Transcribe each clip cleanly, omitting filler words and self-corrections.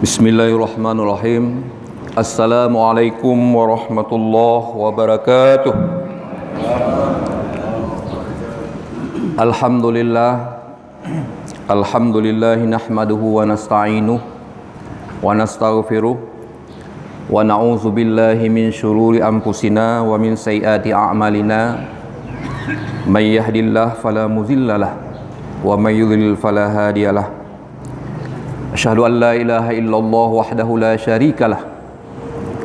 Bismillahirrahmanirrahim. Assalamualaikum warahmatullahi wabarakatuh. Alhamdulillah nahmaduhu wa nasta'inuh wa nastaghfiruh wa na'udzu billahi min syururi anfusina wa min sayyiati a'malina. May yahdihillahu fala mudhillalah wa may yudlil fala hadiyalah. Asyhadu an la ilaha illallah wahdahu la syarikalah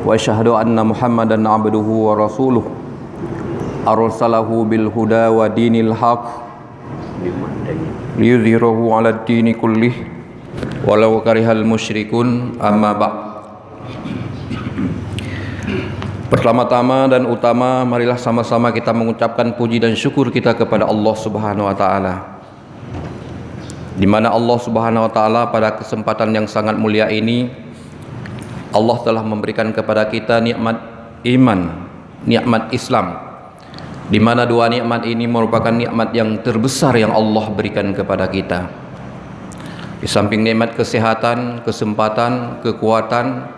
wa asyhadu anna Muhammadan abduhu wa rasuluh arsalahu bil huda wa dinil haq liyudhhirahu 'alad dini kullih walau karihal musyrikun. Amma ba'd. Pertama-tama dan utama, marilah sama-sama kita mengucapkan puji dan syukur kita kepada Allah Subhanahu wa taala, di mana Allah Subhanahu wa taala pada kesempatan yang sangat mulia ini Allah telah memberikan kepada kita nikmat iman, nikmat Islam, di mana dua nikmat ini merupakan nikmat yang terbesar yang Allah berikan kepada kita. Di samping nikmat kesehatan, kesempatan, kekuatan,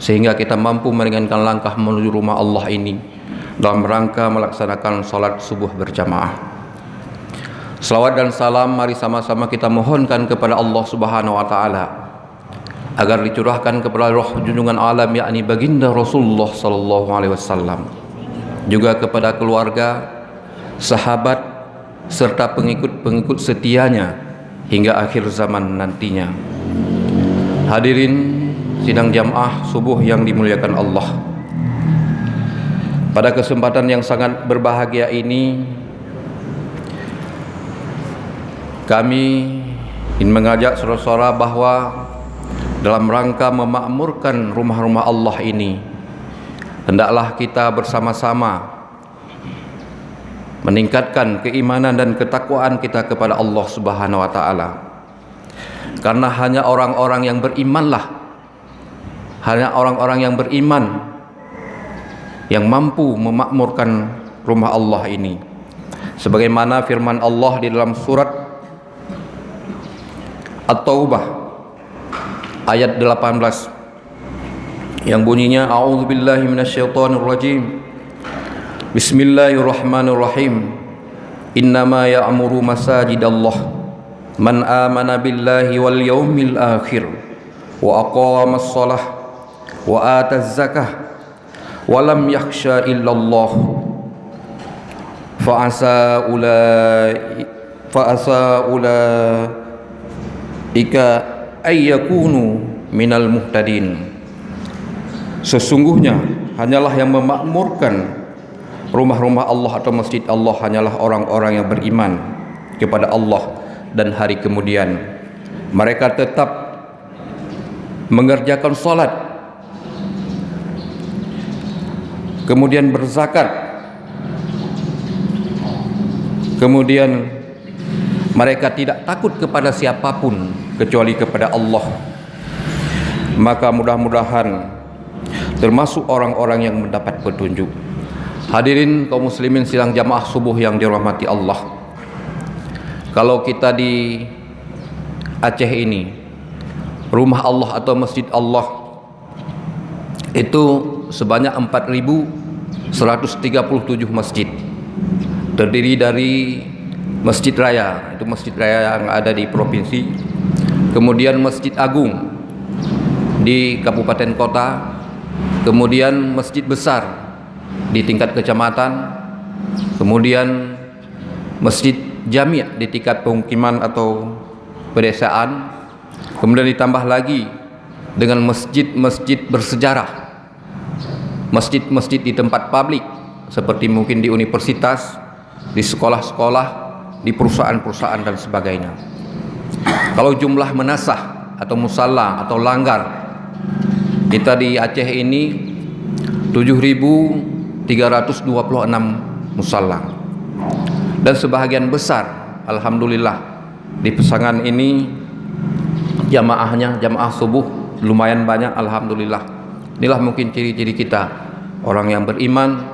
sehingga kita mampu meringankan langkah menuju rumah Allah ini dalam rangka melaksanakan salat subuh berjamaah. Selawat dan salam mari sama-sama kita mohonkan kepada Allah Subhanahu wa taala agar dicurahkan kepada roh junjungan alam, yakni baginda Rasulullah sallallahu alaihi wasallam, juga kepada keluarga, sahabat serta pengikut-pengikut setianya hingga akhir zaman nantinya. Hadirin sidang jamaah subuh yang dimuliakan Allah, pada kesempatan yang sangat berbahagia ini kami ingin mengajak saudara-saudara bahwa dalam rangka memakmurkan rumah-rumah Allah ini, hendaklah kita bersama-sama meningkatkan keimanan dan ketakwaan kita kepada Allah Subhanahu wa taala. Karena hanya orang-orang yang berimanlah, hanya orang-orang yang beriman yang mampu memakmurkan rumah Allah ini. Sebagaimana firman Allah di dalam surat At-Taubah ayat 18 yang bunyinya a'udzubillahi minasyaitonirrajim. Bismillahirrahmanirrahim. Innama ya'muru masajidallah man amana billahi wal yaumil akhir wa aqamas shalah wa ataz zakah wa lam yakhsha illallah fa asa ika ayyakunu minal muhtadin. Sesungguhnya hanyalah yang memakmurkan rumah-rumah Allah atau masjid Allah hanyalah orang-orang yang beriman kepada Allah dan hari kemudian. Mereka tetap mengerjakan salat, kemudian berzakat, kemudian mereka tidak takut kepada siapapun kecuali kepada Allah. Maka mudah-mudahan termasuk orang-orang yang mendapat petunjuk. Hadirin kaum muslimin sidang jamaah subuh yang dirahmati Allah, kalau kita di Aceh ini, rumah Allah atau masjid Allah itu sebanyak 4.137 masjid, terdiri dari Masjid Raya, itu masjid raya yang ada di provinsi, kemudian Masjid Agung di kabupaten kota, kemudian masjid besar di tingkat kecamatan, kemudian masjid jami' di tingkat pemukiman atau pedesaan, kemudian ditambah lagi dengan masjid-masjid bersejarah, masjid-masjid di tempat publik seperti mungkin di universitas, di sekolah-sekolah, di perusahaan-perusahaan dan sebagainya. Kalau jumlah menasah atau musalla atau langgar kita di Aceh ini 7.326 musalla, dan sebahagian besar alhamdulillah di Pesangan ini jamaah subuh lumayan banyak alhamdulillah. Inilah mungkin ciri-ciri kita, orang yang beriman,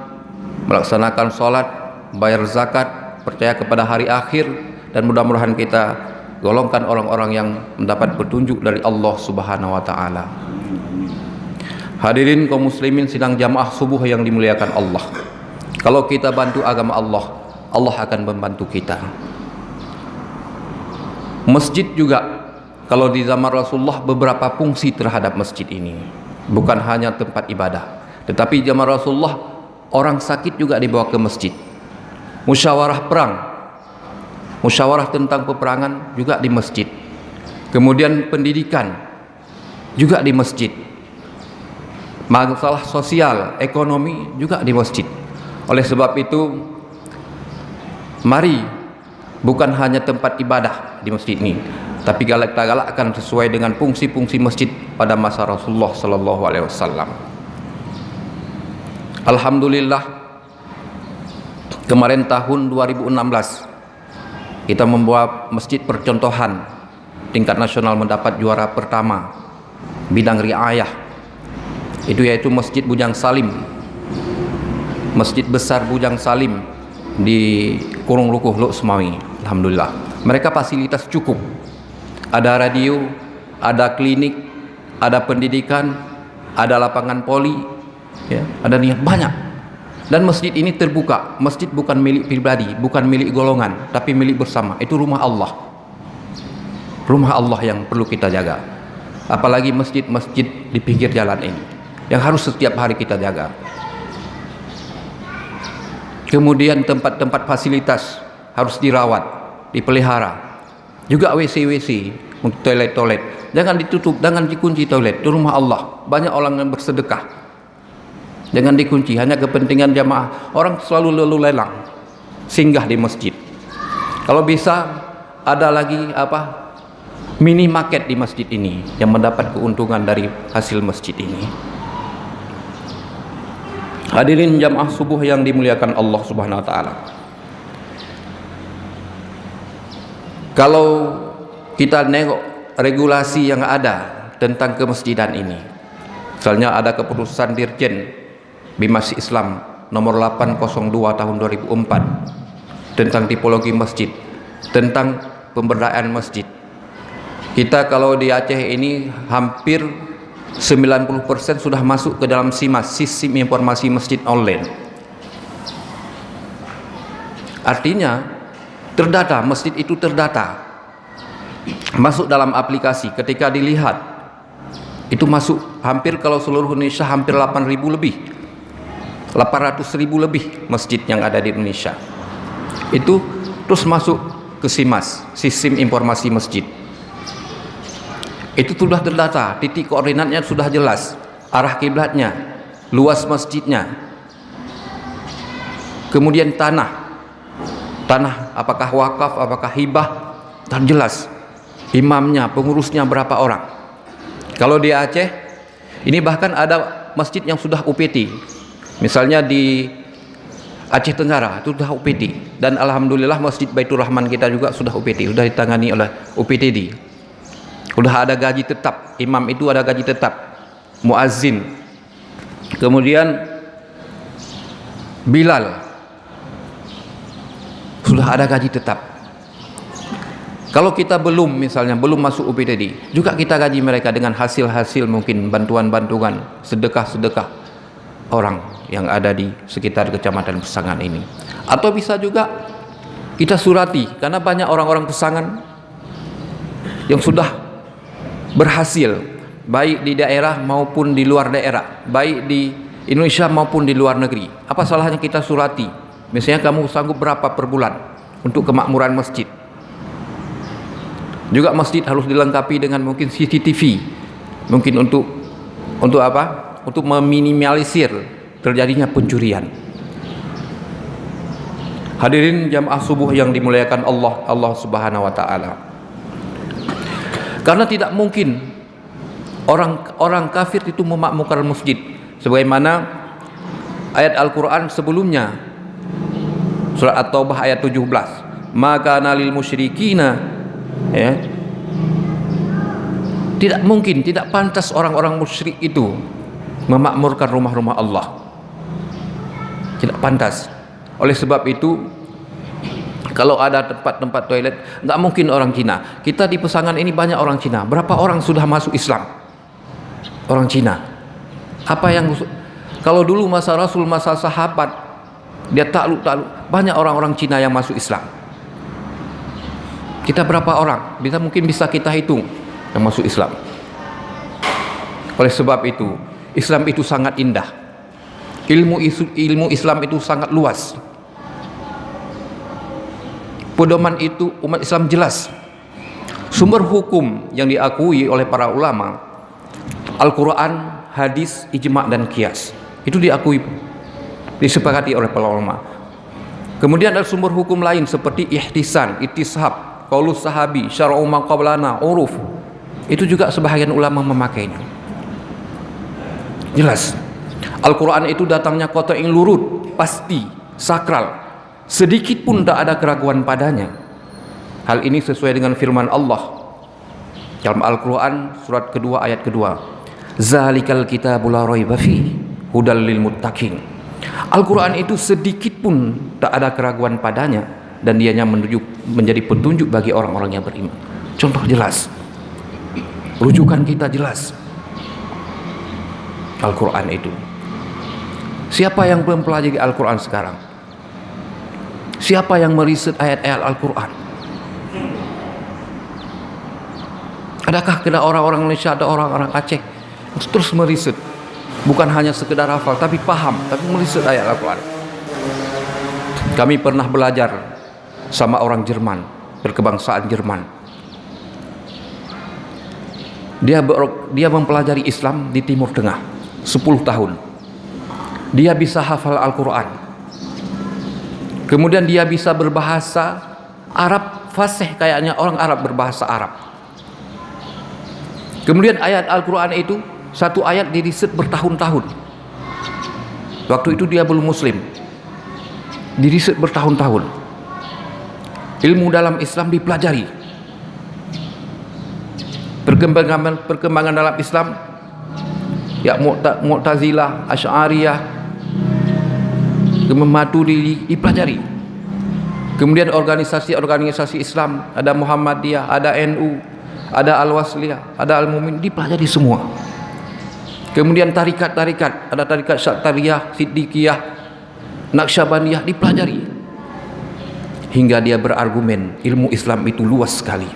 melaksanakan sholat, bayar zakat, percaya kepada hari akhir, dan mudah-mudahan kita golongkan orang-orang yang mendapat petunjuk dari Allah Subhanahu wa taala. Hadirin kaum muslimin sidang jamaah subuh yang dimuliakan Allah. Kalau kita bantu agama Allah, Allah akan membantu kita. Masjid juga, kalau di zaman Rasulullah beberapa fungsi terhadap masjid ini. Bukan hanya tempat ibadah, tetapi zaman Rasulullah orang sakit juga dibawa ke masjid. Musyawarah perang, musyawarah tentang peperangan juga di masjid. Kemudian pendidikan juga di masjid. Masalah sosial, ekonomi juga di masjid. Oleh sebab itu, mari bukan hanya tempat ibadah di masjid ini, tapi kita galakkan sesuai dengan fungsi-fungsi masjid pada masa Rasulullah sallallahu alaihi wasallam. Alhamdulillah, kemarin tahun 2016 kita membuat masjid percontohan tingkat nasional mendapat juara pertama bidang riayah. Itu yaitu Masjid Bujang Salim, Masjid Besar Bujang Salim di Kurung Lukuh, Luk Semawi. Alhamdulillah, mereka fasilitas cukup. Ada radio, ada klinik, ada pendidikan, ada lapangan poli, ya, ada niat banyak. Dan masjid ini terbuka. Masjid bukan milik pribadi, bukan milik golongan, tapi milik bersama. Itu rumah Allah. Rumah Allah yang perlu kita jaga. Apalagi masjid-masjid di pinggir jalan ini, yang harus setiap hari kita jaga. Kemudian tempat-tempat fasilitas harus dirawat, dipelihara. Juga WC-WC, toilet-toilet jangan ditutup, jangan dikunci toilet. Itu rumah Allah. Banyak orang yang bersedekah, jangan dikunci, hanya kepentingan jamaah. Orang selalu lalu lelang singgah di masjid. Kalau bisa ada lagi minimarket di masjid ini yang mendapat keuntungan dari hasil masjid ini. Hadirin jamaah subuh yang dimuliakan Allah Subhanahu wa taala. Kalau kita nengok regulasi yang ada tentang kemasjidan ini, misalnya ada keputusan Dirjen Bimas Islam nomor 802 tahun 2004 tentang tipologi masjid, tentang pemberdayaan masjid. Kita kalau di Aceh ini hampir 90% sudah masuk ke dalam SIMAS, Sistem Informasi Masjid Online. Artinya terdata, masjid itu terdata, masuk dalam aplikasi. Ketika dilihat itu masuk hampir, kalau seluruh Indonesia hampir 8.000 lebih, 800.000 lebih masjid yang ada di Indonesia. Itu terus masuk ke SIMAS, Sistem Informasi Masjid. Itu sudah terdata, titik koordinatnya sudah jelas, arah kiblatnya, luas masjidnya, kemudian tanah apakah wakaf, apakah hibah, dan jelas imamnya, pengurusnya berapa orang. Kalau di Aceh ini bahkan ada masjid yang sudah UPT, misalnya di Aceh Tenggara itu sudah UPT, dan alhamdulillah Masjid Baitur Rahman kita juga sudah UPT, sudah ditangani oleh UPTD. Sudah ada gaji tetap, imam itu ada gaji tetap, muazzin, kemudian Bilal sudah ada gaji tetap. Kalau kita belum, misalnya belum masuk UPTD, juga kita gaji mereka dengan hasil-hasil mungkin bantuan-bantuan, sedekah-sedekah orang yang ada di sekitar Kecamatan Pesangan ini. Atau bisa juga kita surati, karena banyak orang-orang Pesangan yang sudah berhasil baik di daerah maupun di luar daerah, baik di Indonesia maupun di luar negeri. Apa salahnya kita surati? Misalnya kamu sanggup berapa per bulan untuk kemakmuran masjid. Juga masjid harus dilengkapi dengan mungkin CCTV, mungkin untuk apa? Untuk meminimalisir terjadinya pencurian. Hadirin jamaah subuh yang dimuliakan Allah Subhanahu wa taala. Karena tidak mungkin orang kafir itu memakmurkan masjid, sebagaimana ayat Al-Quran sebelumnya, surat At-Taubah ayat 17, maka nalil musyrikina, ya, tidak mungkin, tidak pantas orang-orang musyrik itu memakmurkan rumah-rumah Allah, tidak pantas. Oleh sebab itu Kalau ada tempat-tempat toilet, nggak mungkin orang Cina. Kita di Pesangan ini banyak orang Cina. Berapa orang sudah masuk Islam? Orang Cina. Apa yang kalau dulu masa Rasul, masa sahabat, dia takluk, banyak orang-orang Cina yang masuk Islam. Kita berapa orang? Mungkin bisa kita hitung yang masuk Islam. Oleh sebab itu, Islam itu sangat indah. Ilmu Islam itu sangat luas. Pedoman itu umat Islam jelas. Sumber hukum yang diakui oleh para ulama, Al-Quran, hadis, ijma' dan qiyas, itu diakui, disepakati oleh para ulama. Kemudian ada sumber hukum lain seperti ihtisan, itishab, qaulus sahabi, syara'u ma qablana, uruf. Itu juga sebahagian ulama memakainya. Jelas. Al-Quran itu datangnya qat'in lurud, pasti, sakral. Sedikit pun tak ada keraguan padanya. Hal ini sesuai dengan firman Allah dalam Al-Quran surat kedua ayat kedua. Zalikal kitabu la raiba fihi hudal lil muttaqin. Al-Quran itu sedikit pun tak ada keraguan padanya dan dianya menjadi petunjuk bagi orang-orang yang beriman. Contoh jelas. Rujukan kita jelas. Al-Quran itu. Siapa yang belum pelajari Al-Quran sekarang? Siapa yang meriset ayat-ayat Al-Quran? Adakah kena orang-orang Indonesia, ada orang-orang Aceh terus meriset? Bukan hanya sekedar hafal, tapi paham, tapi meriset ayat Al-Quran. Kami pernah belajar sama orang Jerman, berkebangsaan Jerman. Dia mempelajari Islam di Timur Tengah 10 tahun. Dia bisa hafal Al-Quran. Kemudian dia bisa berbahasa Arab fasih, kayaknya orang Arab berbahasa Arab. Kemudian ayat Al-Quran itu, satu ayat diriset bertahun-tahun. Waktu itu dia belum muslim. Diriset bertahun-tahun. Ilmu dalam Islam dipelajari. Perkembangan dalam Islam, ya Mu'tazilah, Asy'ariyah, Maturidi dipelajari. Kemudian organisasi Islam, ada Muhammadiyah, ada NU, ada Al-Wasliyah, ada Al-Mu'min, dipelajari semua. Kemudian tarikat-tarikat, ada tarikat Syattariyah, Siddiqiyah, Naqsyabandiyah, dipelajari. Hingga dia berargumen, ilmu Islam itu luas sekali.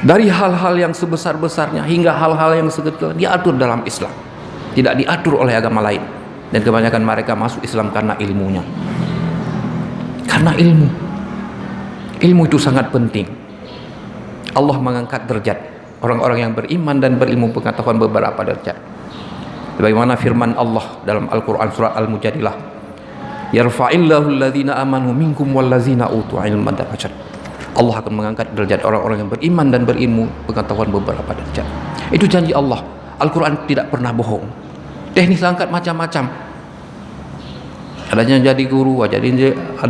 Dari hal-hal yang sebesar-besarnya hingga hal-hal yang sekecil diatur dalam Islam. Tidak diatur oleh agama lain. Dan kebanyakan mereka masuk Islam karena ilmunya. Karena ilmu. Ilmu itu sangat penting. Allah mengangkat derajat orang-orang yang beriman dan berilmu, pengetahuan beberapa derajat. Bagaimana firman Allah dalam Al-Quran surat Al-Mujadilah, yarfa'illahu alladhina amanu minkum wallazina utul ilman darajat. Allah akan mengangkat derajat orang-orang yang beriman dan berilmu, pengetahuan beberapa derajat. Itu janji Allah. Al-Quran tidak pernah bohong. Teknis angkat macam-macam. Ada yang jadi guru, ada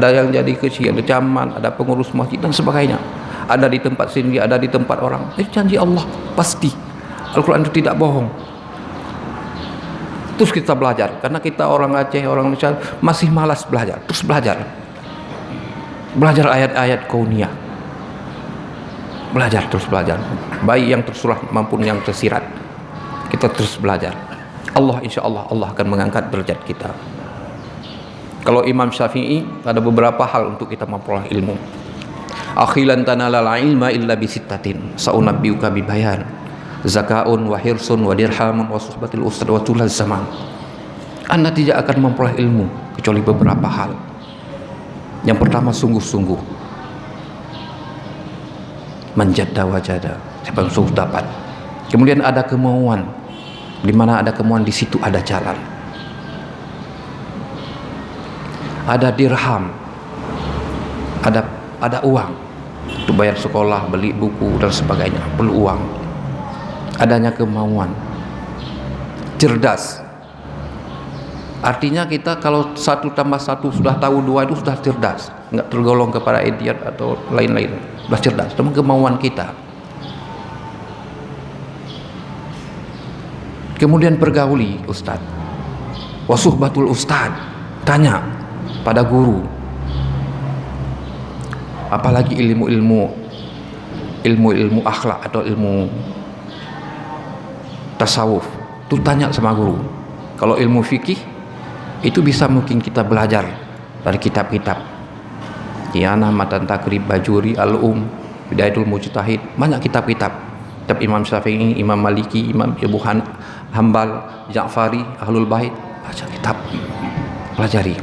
yang jadi kecil, ada camat, ada pengurus masjid dan sebagainya. Ada di tempat sini, ada di tempat orang. Itu janji Allah pasti. Al-Quran itu tidak bohong. Terus kita belajar, karena kita orang Aceh, orang Indonesia masih malas belajar. Terus belajar. Belajar ayat-ayat kauniyah. Belajar, terus belajar. Baik yang tersurah maupun yang tersirat. Kita terus belajar. Allah, insya Allah, Allah akan mengangkat derajat kita. Kalau Imam Syafi'i, ada beberapa hal untuk kita memperoleh ilmu. Akhilan tanalal ilma illa bisittatin sa'unabbiuka bibayan zakaun wa hirsun wa dirhamun wa suhbatil ustad wa tulaz zaman. Anda tidak akan memperoleh ilmu kecuali beberapa hal. Yang pertama, sungguh-sungguh. Manjadda wajada, siapa yang sungguh dapat. Kemudian ada kemauan. Di mana ada kemauan, di situ ada jalan. Ada dirham, ada uang untuk bayar sekolah, beli buku dan sebagainya, perlu uang. Adanya kemauan. Cerdas. Artinya kita kalau 1 tambah 1 sudah tahu 2 itu sudah cerdas, nggak tergolong kepada idiot atau lain-lain. Sudah cerdas, cuma kemauan kita. Kemudian pergauli ustaz, wasuhbatul ustaz, tanya pada guru. apalagi ilmu akhlak atau ilmu tasawuf, itu tanya sama guru. Kalau ilmu fikih itu bisa mungkin kita belajar dari kitab-kitab Tiana, Matan Takrib, Bajuri, Bidayatul Mujtahid, banyak kitab-kitab Imam Syafi'i, Imam Maliki, Imam Abu Hanbal, Ja'fari, Ahlul Bait, baca kitab, pelajari.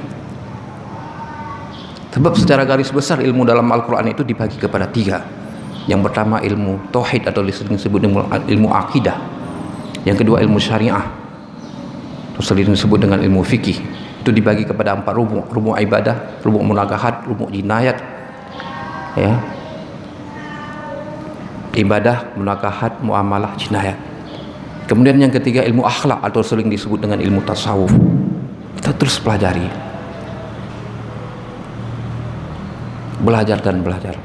Sebab secara garis besar ilmu dalam Al-Quran itu dibagi kepada 3. Yang pertama ilmu tauhid atau disebut ilmu akidah. Yang kedua ilmu syariah, atau sering disebut dengan ilmu fikih. Itu dibagi kepada 4 rubu' ibadah, rubu' munakahat, rubu' jinayat, ya, ibadah, munakahat, muamalah, jinayat. Kemudian yang ketiga ilmu akhlak atau sering disebut dengan ilmu tasawuf. Kita terus pelajari, belajar dan belajar.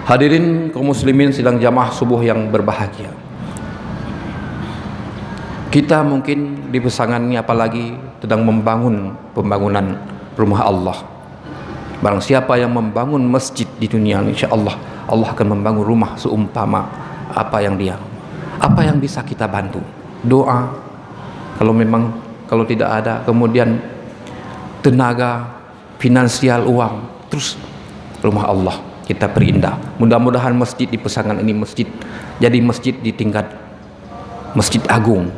Hadirin kaum muslimin sidang jamaah subuh yang berbahagia, kita mungkin di pesangan ini apalagi sedang membangun pembangunan rumah Allah. Barang siapa yang membangun masjid di dunia, insya Allah Allah akan membangun rumah seumpama apa yang bisa kita bantu. Doa, kalau tidak ada, kemudian tenaga, finansial, uang, terus rumah Allah kita perindah. Mudah-mudahan masjid di Pesangan ini jadi masjid di tingkat masjid agung,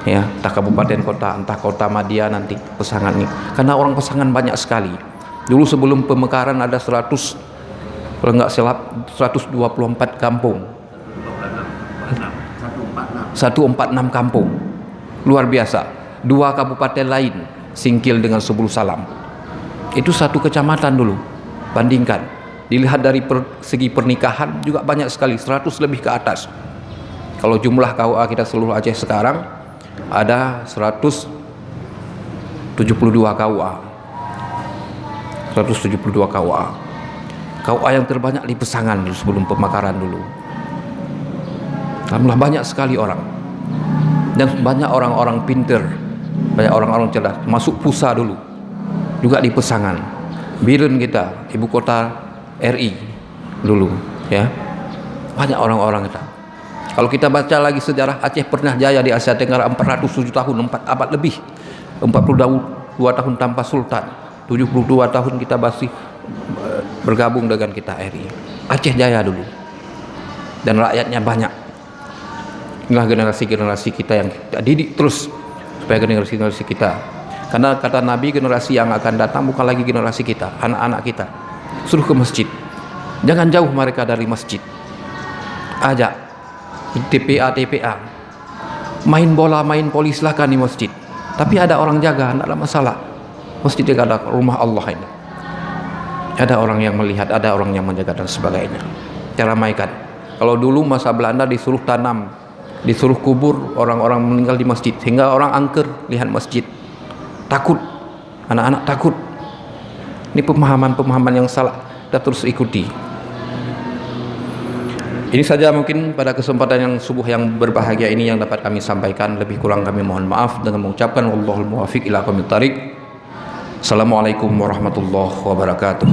ya, entah kabupaten kota, entah kota Madia nanti Pesangan ini. Karena orang Pesangan banyak sekali. Dulu sebelum pemekaran ada 124 kampung, 146 kampung, luar biasa. 2 kabupaten lain, Singkil dengan Subul Salam, itu 1 kecamatan dulu. Bandingkan, dilihat dari segi pernikahan juga banyak sekali, 100 lebih ke atas. Kalau jumlah KUA kita seluruh Aceh sekarang ada 172 KUA. 172 KUA. KUA yang terbanyak di Pesangan dulu, sebelum pemekaran dulu. Alhamdulillah banyak sekali orang, dan banyak orang-orang pinter, banyak orang-orang cerdas. Masuk Pusa dulu juga di Pesangan. Biren kita, ibu kota RI dulu, ya. Banyak orang-orang kita. Kalau kita baca lagi sejarah, Aceh pernah jaya di Asia Tenggara 407 tahun, 4 abad lebih. 42 tahun tanpa sultan, 72 tahun kita masih bergabung dengan kita RI. Aceh jaya dulu, dan rakyatnya banyak. Inilah generasi-generasi kita yang kita didik terus supaya generasi-generasi kita. Karena kata Nabi, generasi yang akan datang bukan lagi generasi kita, anak-anak kita. Suruh ke masjid, jangan jauh mereka dari masjid. Ajak TPA, main bola, main poli, silahkan di masjid. Tapi ada orang jaga, tidak ada masalah. Masjid juga ada rumah Allah ini. Ada orang yang melihat, ada orang yang menjaga dan sebagainya. Cara ramaikan. Kalau dulu masa Belanda disuruh tanam, disuruh kubur orang-orang meninggal di masjid, sehingga orang angker lihat masjid, takut, anak-anak takut. Ini pemahaman-pemahaman yang salah, kita terus ikuti. Ini saja mungkin pada kesempatan yang subuh yang berbahagia ini yang dapat kami sampaikan. Lebih kurang kami mohon maaf dengan mengucapkan wallahul muwaffiq ila aqwamit thariq. Assalamualaikum warahmatullahi wabarakatuh.